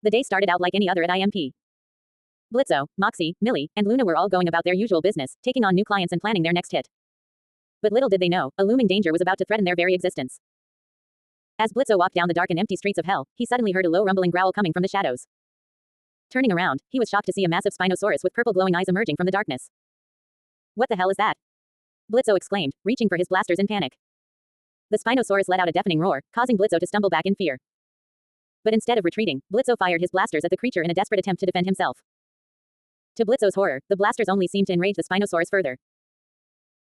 The day started out like any other at IMP. Blitzo, Moxie, Millie, and Luna were all going about their usual business, taking on new clients and planning their next hit. But little did they know, a looming danger was about to threaten their very existence. As Blitzo walked down the dark and empty streets of hell, he suddenly heard a low rumbling growl coming from the shadows. Turning around, he was shocked to see a massive Spinosaurus with purple glowing eyes emerging from the darkness. What the hell is that? Blitzo exclaimed, reaching for his blasters in panic. The Spinosaurus let out a deafening roar, causing Blitzo to stumble back in fear. But instead of retreating, Blitzo fired his blasters at the creature in a desperate attempt to defend himself. To Blitzo's horror, the blasters only seemed to enrage the Spinosaurus further.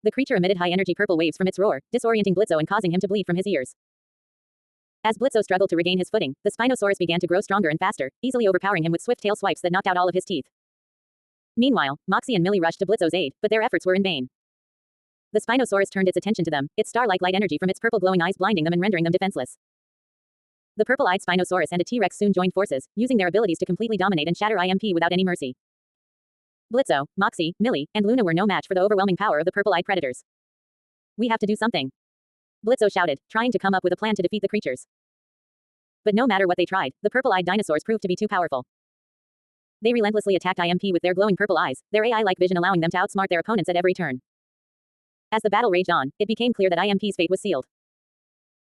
The creature emitted high-energy purple waves from its roar, disorienting Blitzo and causing him to bleed from his ears. As Blitzo struggled to regain his footing, the Spinosaurus began to grow stronger and faster, easily overpowering him with swift tail swipes that knocked out all of his teeth. Meanwhile, Moxie and Millie rushed to Blitzo's aid, but their efforts were in vain. The Spinosaurus turned its attention to them, its star-like light energy from its purple glowing eyes blinding them and rendering them defenseless. The purple-eyed Spinosaurus and a T-Rex soon joined forces, using their abilities to completely dominate and shatter IMP without any mercy. Blitzo, Moxie, Millie, and Luna were no match for the overwhelming power of the purple-eyed predators. We have to do something. Blitzo shouted, trying to come up with a plan to defeat the creatures. But no matter what they tried, the purple-eyed dinosaurs proved to be too powerful. They relentlessly attacked IMP with their glowing purple eyes, their AI-like vision allowing them to outsmart their opponents at every turn. As the battle raged on, it became clear that IMP's fate was sealed.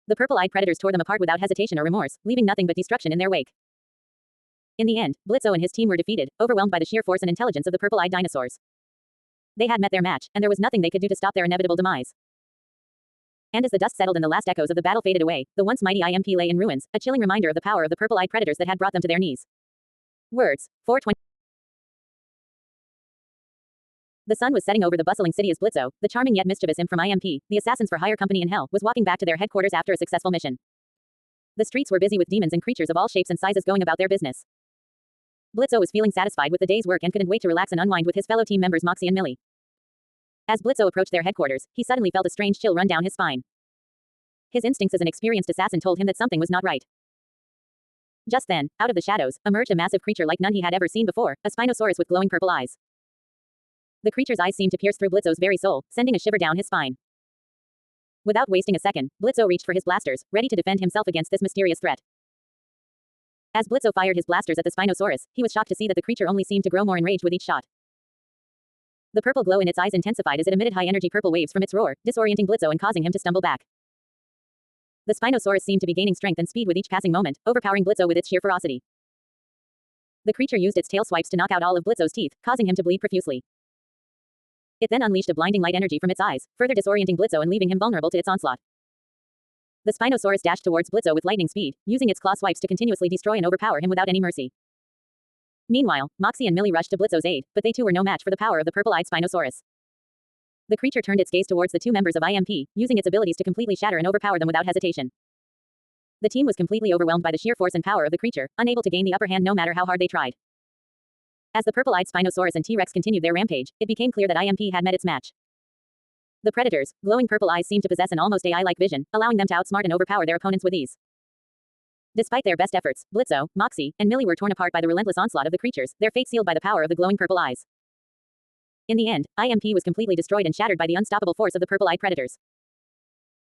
The purple-eyed predators tore them apart without hesitation or remorse, leaving nothing but destruction in their wake. In the end, Blitzo and his team were defeated, overwhelmed by the sheer force and intelligence of the purple-eyed dinosaurs. They had met their match, and there was nothing they could do to stop their inevitable demise. And as the dust settled and the last echoes of the battle faded away, the once mighty IMP lay in ruins, a chilling reminder of the power of the purple-eyed predators that had brought them to their knees. Words. 420. The sun was setting over the bustling city as Blitzo, the charming yet mischievous imp from IMP, the assassins for hire company in hell, was walking back to their headquarters after a successful mission. The streets were busy with demons and creatures of all shapes and sizes going about their business. Blitzo was feeling satisfied with the day's work and couldn't wait to relax and unwind with his fellow team members Moxie and Millie. As Blitzo approached their headquarters, he suddenly felt a strange chill run down his spine. His instincts as an experienced assassin told him that something was not right. Just then, out of the shadows, emerged a massive creature like none he had ever seen before, a Spinosaurus with glowing purple eyes. The creature's eyes seemed to pierce through Blitzo's very soul, sending a shiver down his spine. Without wasting a second, Blitzo reached for his blasters, ready to defend himself against this mysterious threat. As Blitzo fired his blasters at the Spinosaurus, he was shocked to see that the creature only seemed to grow more enraged with each shot. The purple glow in its eyes intensified as it emitted high-energy purple waves from its roar, disorienting Blitzo and causing him to stumble back. The Spinosaurus seemed to be gaining strength and speed with each passing moment, overpowering Blitzo with its sheer ferocity. The creature used its tail swipes to knock out all of Blitzo's teeth, causing him to bleed profusely. It then unleashed a blinding light energy from its eyes, further disorienting Blitzo and leaving him vulnerable to its onslaught. The Spinosaurus dashed towards Blitzo with lightning speed, using its claw swipes to continuously destroy and overpower him without any mercy. Meanwhile, Moxie and Millie rushed to Blitzo's aid, but they too were no match for the power of the purple-eyed Spinosaurus. The creature turned its gaze towards the two members of IMP, using its abilities to completely shatter and overpower them without hesitation. The team was completely overwhelmed by the sheer force and power of the creature, unable to gain the upper hand no matter how hard they tried. As the purple-eyed Spinosaurus and T-Rex continued their rampage, it became clear that IMP had met its match. The predators' glowing purple eyes seemed to possess an almost AI-like vision, allowing them to outsmart and overpower their opponents with ease. Despite their best efforts, Blitzo, Moxie, and Millie were torn apart by the relentless onslaught of the creatures, their fate sealed by the power of the glowing purple eyes. In the end, IMP was completely destroyed and shattered by the unstoppable force of the purple-eyed predators.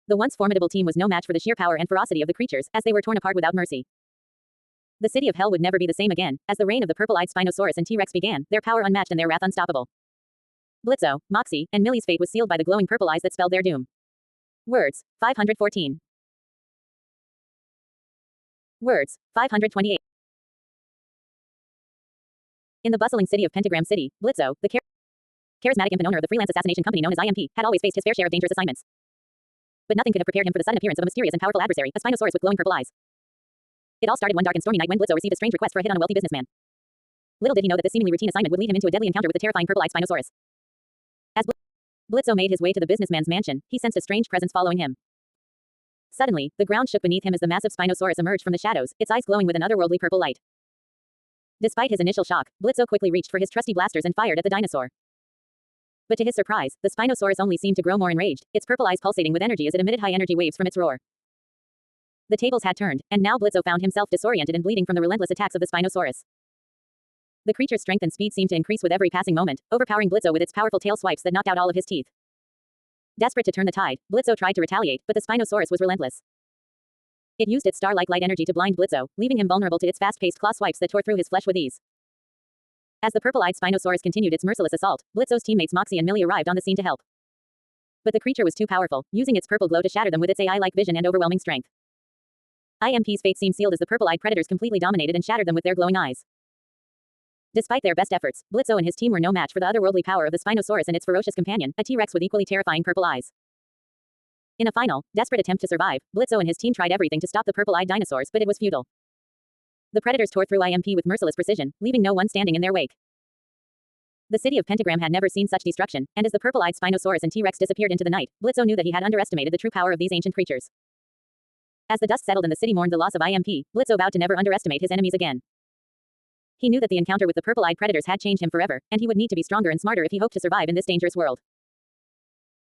The once formidable team was no match for the sheer power and ferocity of the creatures, as they were torn apart without mercy. The city of hell would never be the same again, as the reign of the purple-eyed Spinosaurus and T-Rex began, their power unmatched and their wrath unstoppable. Blitzo, Moxie, and Millie's fate was sealed by the glowing purple eyes that spelled their doom. Words. 514. Words. 528. In the bustling city of Pentagram City, Blitzo, the charismatic imp and owner of the freelance assassination company known as IMP, had always faced his fair share of dangerous assignments. But nothing could have prepared him for the sudden appearance of a mysterious and powerful adversary, a Spinosaurus with glowing purple eyes. It all started one dark and stormy night when Blitzo received a strange request for a hit on a wealthy businessman. Little did he know that this seemingly routine assignment would lead him into a deadly encounter with the terrifying purple-eyed Spinosaurus. As Blitzo made his way to the businessman's mansion, he sensed a strange presence following him. Suddenly, the ground shook beneath him as the massive Spinosaurus emerged from the shadows, its eyes glowing with an otherworldly purple light. Despite his initial shock, Blitzo quickly reached for his trusty blasters and fired at the dinosaur. But to his surprise, the Spinosaurus only seemed to grow more enraged, its purple eyes pulsating with energy as it emitted high-energy waves from its roar. The tables had turned, and now Blitzo found himself disoriented and bleeding from the relentless attacks of the Spinosaurus. The creature's strength and speed seemed to increase with every passing moment, overpowering Blitzo with its powerful tail swipes that knocked out all of his teeth. Desperate to turn the tide, Blitzo tried to retaliate, but the Spinosaurus was relentless. It used its star-like light energy to blind Blitzo, leaving him vulnerable to its fast-paced claw swipes that tore through his flesh with ease. As the purple-eyed Spinosaurus continued its merciless assault, Blitzo's teammates Moxie and Millie arrived on the scene to help. But the creature was too powerful, using its purple glow to shatter them with its AI-like vision and overwhelming strength. IMP's fate seemed sealed as the purple-eyed predators completely dominated and shattered them with their glowing eyes. Despite their best efforts, Blitzo and his team were no match for the otherworldly power of the Spinosaurus and its ferocious companion, a T-Rex with equally terrifying purple eyes. In a final, desperate attempt to survive, Blitzo and his team tried everything to stop the purple-eyed dinosaurs, but it was futile. The predators tore through IMP with merciless precision, leaving no one standing in their wake. The city of Pentagram had never seen such destruction, and as the purple-eyed Spinosaurus and T-Rex disappeared into the night, Blitzo knew that he had underestimated the true power of these ancient creatures. As the dust settled and the city mourned the loss of IMP, Blitzo vowed to never underestimate his enemies again. He knew that the encounter with the purple-eyed predators had changed him forever, and he would need to be stronger and smarter if he hoped to survive in this dangerous world.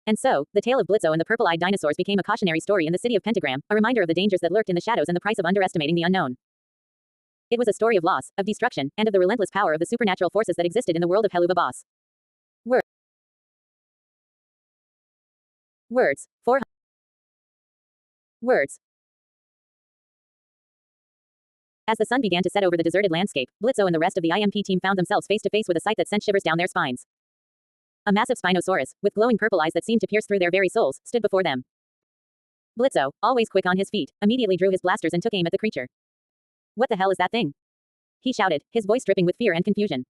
And so, the tale of Blitzo and the purple-eyed dinosaurs became a cautionary story in the city of Pentagram, a reminder of the dangers that lurked in the shadows and the price of underestimating the unknown. It was a story of loss, of destruction, and of the relentless power of the supernatural forces that existed in the world of Helluva Boss. Words. 400 words. As the sun began to set over the deserted landscape, Blitzo and the rest of the IMP team found themselves face to face with a sight that sent shivers down their spines. A massive Spinosaurus, with glowing purple eyes that seemed to pierce through their very souls, stood before them. Blitzo, always quick on his feet, immediately drew his blasters and took aim at the creature. "What the hell is that thing?" he shouted, his voice dripping with fear and confusion.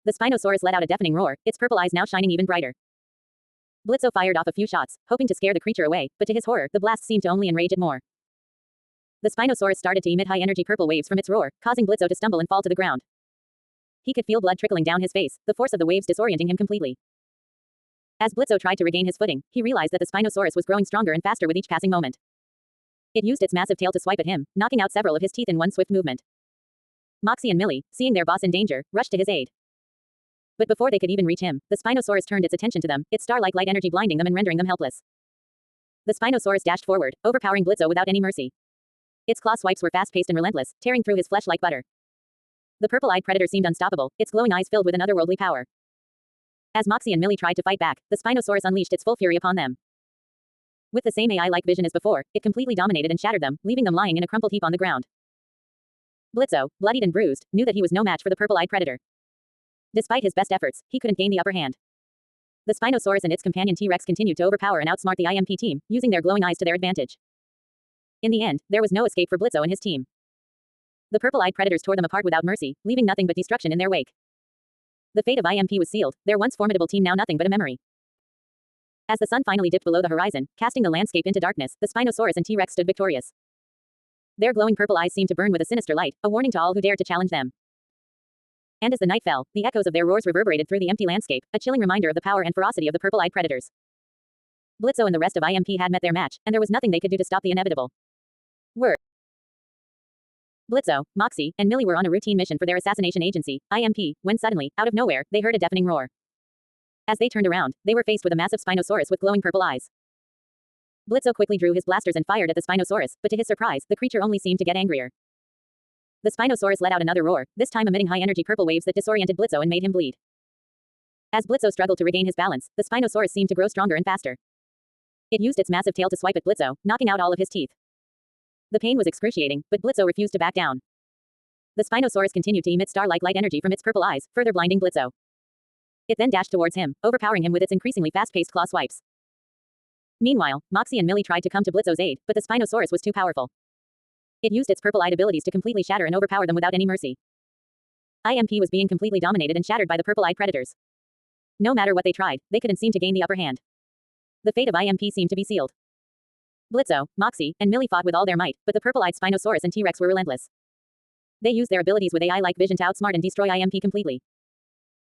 The Spinosaurus let out a deafening roar, its purple eyes now shining even brighter. Blitzo fired off a few shots, hoping to scare the creature away, but to his horror, the blast seemed to only enrage it more. The Spinosaurus started to emit high-energy purple waves from its roar, causing Blitzo to stumble and fall to the ground. He could feel blood trickling down his face, the force of the waves disorienting him completely. As Blitzo tried to regain his footing, he realized that the Spinosaurus was growing stronger and faster with each passing moment. It used its massive tail to swipe at him, knocking out several of his teeth in one swift movement. Moxie and Millie, seeing their boss in danger, rushed to his aid. But before they could even reach him, the Spinosaurus turned its attention to them, its star-like light energy blinding them and rendering them helpless. The Spinosaurus dashed forward, overpowering Blitzo without any mercy. Its claw swipes were fast-paced and relentless, tearing through his flesh like butter. The purple-eyed predator seemed unstoppable, its glowing eyes filled with an otherworldly power. As Moxie and Millie tried to fight back, the Spinosaurus unleashed its full fury upon them. With the same AI-like vision as before, it completely dominated and shattered them, leaving them lying in a crumpled heap on the ground. Blitzo, bloodied and bruised, knew that he was no match for the purple-eyed predator. Despite his best efforts, he couldn't gain the upper hand. The Spinosaurus and its companion T-Rex continued to overpower and outsmart the IMP team, using their glowing eyes to their advantage. In the end, there was no escape for Blitzo and his team. The purple-eyed predators tore them apart without mercy, leaving nothing but destruction in their wake. The fate of IMP was sealed, their once formidable team now nothing but a memory. As the sun finally dipped below the horizon, casting the landscape into darkness, the Spinosaurus and T-Rex stood victorious. Their glowing purple eyes seemed to burn with a sinister light, a warning to all who dared to challenge them. And as the night fell, the echoes of their roars reverberated through the empty landscape, a chilling reminder of the power and ferocity of the purple-eyed predators. Blitzo and the rest of IMP had met their match, and there was nothing they could do to stop the inevitable. Blitzo, Moxie, and Millie were on a routine mission for their assassination agency, IMP, when suddenly, out of nowhere, they heard a deafening roar. As they turned around, they were faced with a massive Spinosaurus with glowing purple eyes. Blitzo quickly drew his blasters and fired at the Spinosaurus, but to his surprise, the creature only seemed to get angrier. The Spinosaurus let out another roar, this time emitting high-energy purple waves that disoriented Blitzo and made him bleed. As Blitzo struggled to regain his balance, the Spinosaurus seemed to grow stronger and faster. It used its massive tail to swipe at Blitzo, knocking out all of his teeth. The pain was excruciating, but Blitzo refused to back down. The Spinosaurus continued to emit star-like light energy from its purple eyes, further blinding Blitzo. It then dashed towards him, overpowering him with its increasingly fast-paced claw swipes. Meanwhile, Moxie and Millie tried to come to Blitzo's aid, but the Spinosaurus was too powerful. It used its purple-eyed abilities to completely shatter and overpower them without any mercy. IMP was being completely dominated and shattered by the purple-eyed predators. No matter what they tried, they couldn't seem to gain the upper hand. The fate of IMP seemed to be sealed. Blitzo, Moxie, and Millie fought with all their might, but the purple-eyed Spinosaurus and T-Rex were relentless. They used their abilities with AI-like vision to outsmart and destroy IMP completely.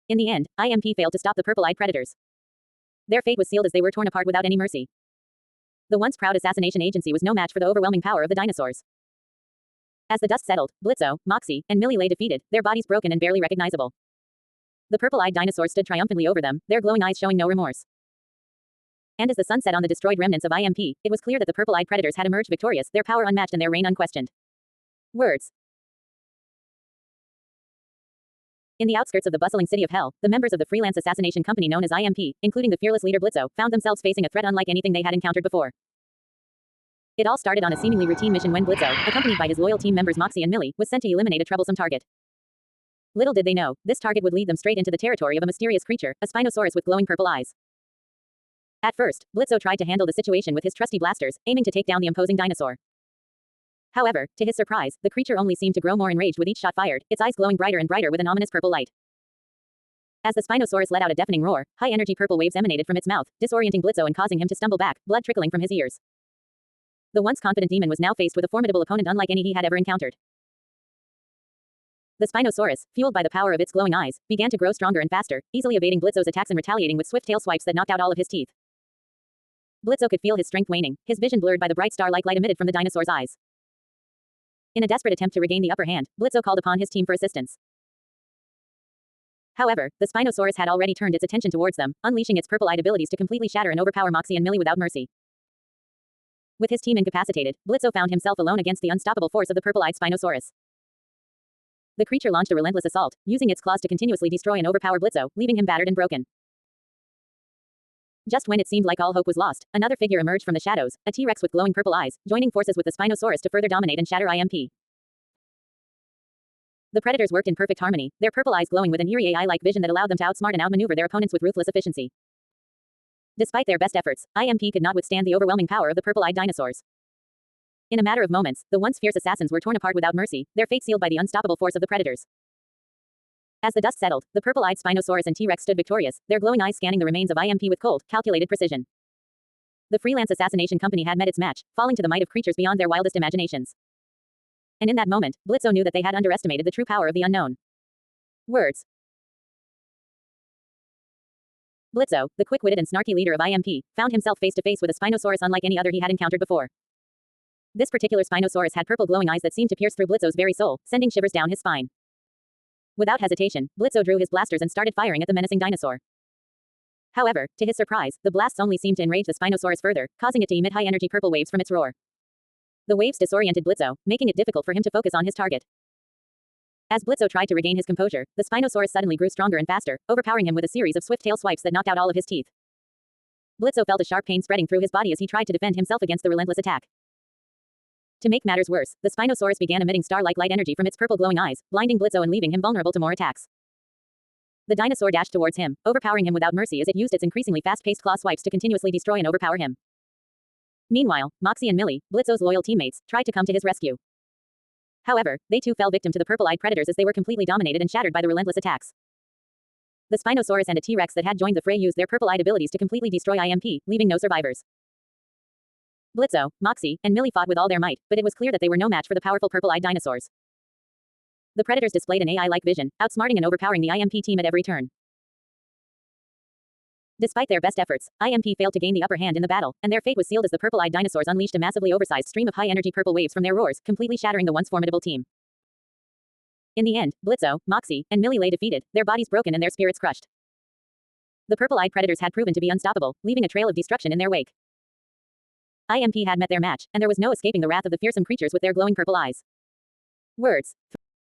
In the end, IMP failed to stop the purple-eyed predators. Their fate was sealed as they were torn apart without any mercy. The once proud assassination agency was no match for the overwhelming power of the dinosaurs. As the dust settled, Blitzo, Moxie, and Millie lay defeated, their bodies broken and barely recognizable. The purple-eyed dinosaurs stood triumphantly over them, their glowing eyes showing no remorse. And as the sun set on the destroyed remnants of IMP, it was clear that the purple-eyed predators had emerged victorious, their power unmatched and their reign unquestioned. Words. In the outskirts of the bustling city of Hell, the members of the freelance assassination company known as IMP, including the fearless leader Blitzo, found themselves facing a threat unlike anything they had encountered before. It all started on a seemingly routine mission when Blitzo, accompanied by his loyal team members Moxie and Millie, was sent to eliminate a troublesome target. Little did they know, this target would lead them straight into the territory of a mysterious creature, a Spinosaurus with glowing purple eyes. At first, Blitzo tried to handle the situation with his trusty blasters, aiming to take down the imposing dinosaur. However, to his surprise, the creature only seemed to grow more enraged with each shot fired, its eyes glowing brighter and brighter with an ominous purple light. As the Spinosaurus let out a deafening roar, high-energy purple waves emanated from its mouth, disorienting Blitzo and causing him to stumble back, blood trickling from his ears. The once confident demon was now faced with a formidable opponent unlike any he had ever encountered. The Spinosaurus, fueled by the power of its glowing eyes, began to grow stronger and faster, easily evading Blitzo's attacks and retaliating with swift tail swipes that knocked out all of his teeth. Blitzo could feel his strength waning, his vision blurred by the bright star-like light emitted from the dinosaur's eyes. In a desperate attempt to regain the upper hand, Blitzo called upon his team for assistance. However, the Spinosaurus had already turned its attention towards them, unleashing its purple-eyed abilities to completely shatter and overpower Moxie and Millie without mercy. With his team incapacitated, Blitzo found himself alone against the unstoppable force of the purple-eyed Spinosaurus. The creature launched a relentless assault, using its claws to continuously destroy and overpower Blitzo, leaving him battered and broken. Just when it seemed like all hope was lost, another figure emerged from the shadows, a T-Rex with glowing purple eyes, joining forces with the Spinosaurus to further dominate and shatter IMP. The predators worked in perfect harmony, their purple eyes glowing with an eerie AI-like vision that allowed them to outsmart and outmaneuver their opponents with ruthless efficiency. Despite their best efforts, IMP could not withstand the overwhelming power of the purple-eyed dinosaurs. In a matter of moments, the once fierce assassins were torn apart without mercy, their fate sealed by the unstoppable force of the predators. As the dust settled, the purple-eyed Spinosaurus and T-Rex stood victorious, their glowing eyes scanning the remains of IMP with cold, calculated precision. The freelance assassination company had met its match, falling to the might of creatures beyond their wildest imaginations. And in that moment, Blitzo knew that they had underestimated the true power of the unknown. Words. Blitzo, the quick-witted and snarky leader of IMP, found himself face to face with a Spinosaurus unlike any other he had encountered before. This particular Spinosaurus had purple glowing eyes that seemed to pierce through Blitzo's very soul, sending shivers down his spine. Without hesitation, Blitzo drew his blasters and started firing at the menacing dinosaur. However, to his surprise, the blasts only seemed to enrage the Spinosaurus further, causing it to emit high-energy purple waves from its roar. The waves disoriented Blitzo, making it difficult for him to focus on his target. As Blitzo tried to regain his composure, the Spinosaurus suddenly grew stronger and faster, overpowering him with a series of swift tail swipes that knocked out all of his teeth. Blitzo felt a sharp pain spreading through his body as he tried to defend himself against the relentless attack. To make matters worse, the Spinosaurus began emitting star-like light energy from its purple glowing eyes, blinding Blitzo and leaving him vulnerable to more attacks. The dinosaur dashed towards him, overpowering him without mercy as it used its increasingly fast-paced claw swipes to continuously destroy and overpower him. Meanwhile, Moxie and Millie, Blitzo's loyal teammates, tried to come to his rescue. However, they too fell victim to the purple-eyed predators as they were completely dominated and shattered by the relentless attacks. The Spinosaurus and a T-Rex that had joined the fray used their purple-eyed abilities to completely destroy IMP, leaving no survivors. Blitzo, Moxie, and Millie fought with all their might, but it was clear that they were no match for the powerful purple-eyed dinosaurs. The predators displayed an AI-like vision, outsmarting and overpowering the IMP team at every turn. Despite their best efforts, IMP failed to gain the upper hand in the battle, and their fate was sealed as the purple-eyed dinosaurs unleashed a massively oversized stream of high-energy purple waves from their roars, completely shattering the once formidable team. In the end, Blitzo, Moxie, and Millie lay defeated, their bodies broken and their spirits crushed. The purple-eyed predators had proven to be unstoppable, leaving a trail of destruction in their wake. IMP had met their match, and there was no escaping the wrath of the fearsome creatures with their glowing purple eyes. Words.